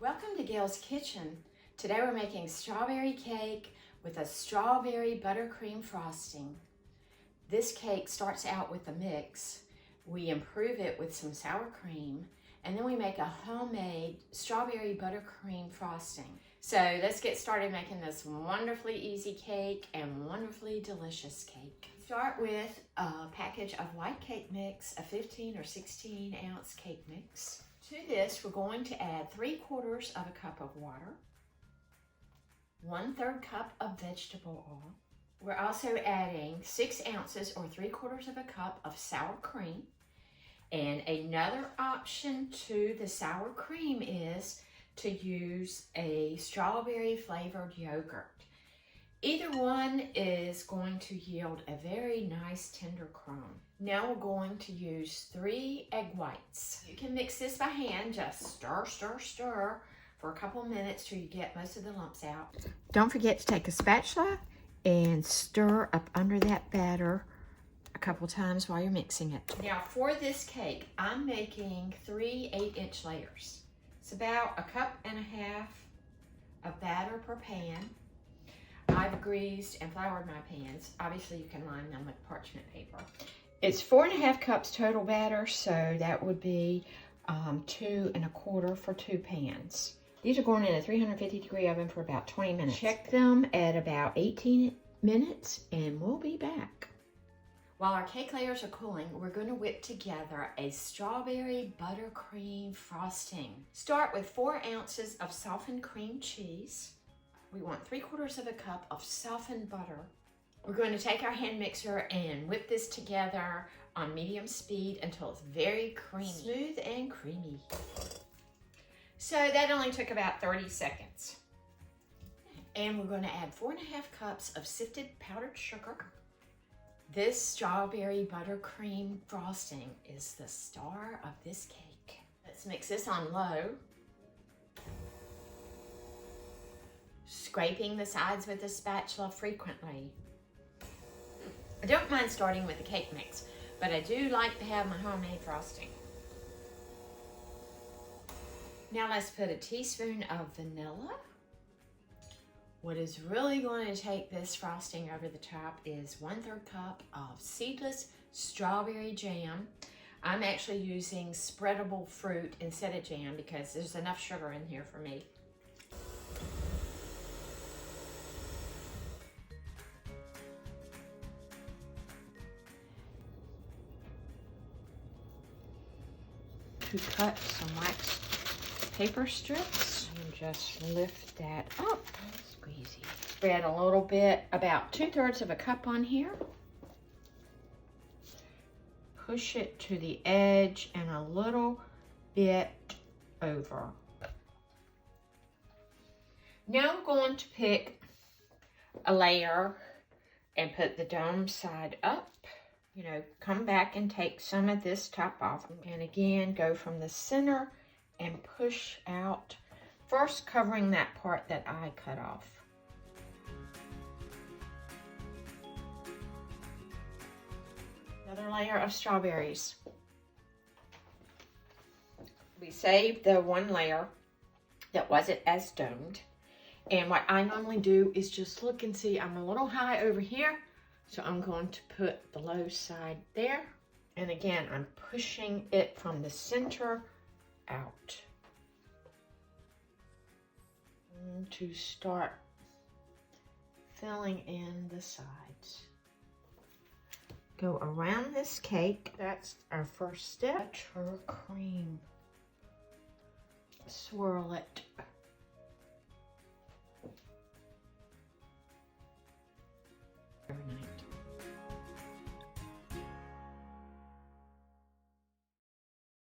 Welcome to Gail's Kitchen. Today we're making strawberry cake with a strawberry buttercream frosting. This cake starts out with a mix. We improve it with some sour cream, and then we make a homemade strawberry buttercream frosting. So let's get started making this wonderfully easy cake and wonderfully delicious cake. Start with a package of white cake mix, a 15 or 16 ounce cake mix. To this, we're going to add 3/4 of a cup of water, 1/3 cup of vegetable oil. We're also adding 6 ounces or 3/4 of a cup of sour cream. And another option to the sour cream is to use a strawberry flavored yogurt. Either one is going to yield a very nice tender crumb. Now we're going to use 3 egg whites. You can mix this by hand, just stir, stir, stir for a couple of minutes till you get most of the lumps out. Don't forget to take a spatula and stir up under that batter a couple times while you're mixing it. Now for this cake, I'm making 3 8-inch layers. It's about 1.5 cups of batter per pan. I've greased and floured my pans. Obviously you can line them with parchment paper. It's 4.5 cups total batter, so that would be 2 1/4 for 2 pans. These are going in a 350-degree oven for about 20 minutes. Check them at about 18 minutes and we'll be back. While our cake layers are cooling, we're going to whip together a strawberry buttercream frosting. Start with 4 ounces of softened cream cheese. We want 3/4 of a cup of softened butter. We're going to take our hand mixer and whip this together on medium speed until it's very creamy. Smooth and creamy. So that only took about 30 seconds. And we're going to add 4.5 cups of sifted powdered sugar. This strawberry buttercream frosting is the star of this cake. Let's mix this on low. Scraping the sides with a spatula frequently. I don't mind starting with the cake mix, but I do like to have my homemade frosting. Now let's put a teaspoon of vanilla. What is really going to take this frosting over the top is 1/3 cup of seedless strawberry jam. I'm actually using spreadable fruit instead of jam because there's enough sugar in here for me. To cut some wax paper strips and just lift that up. Squeezy. Spread a little bit, about 2/3 of a cup on here. Push it to the edge and a little bit over. Now I'm going to pick a layer and put the dome side up. You know, come back and take some of this top off. And again, go from the center and push out, first covering that part that I cut off. Another layer of strawberries. We saved the one layer that wasn't as domed. And what I normally do is just look and see, I'm a little high over here. So I'm going to put the low side there. And again, I'm pushing it from the center out. And to start filling in the sides. Go around this cake. That's our first step. Buttercream. Swirl it. Very nice.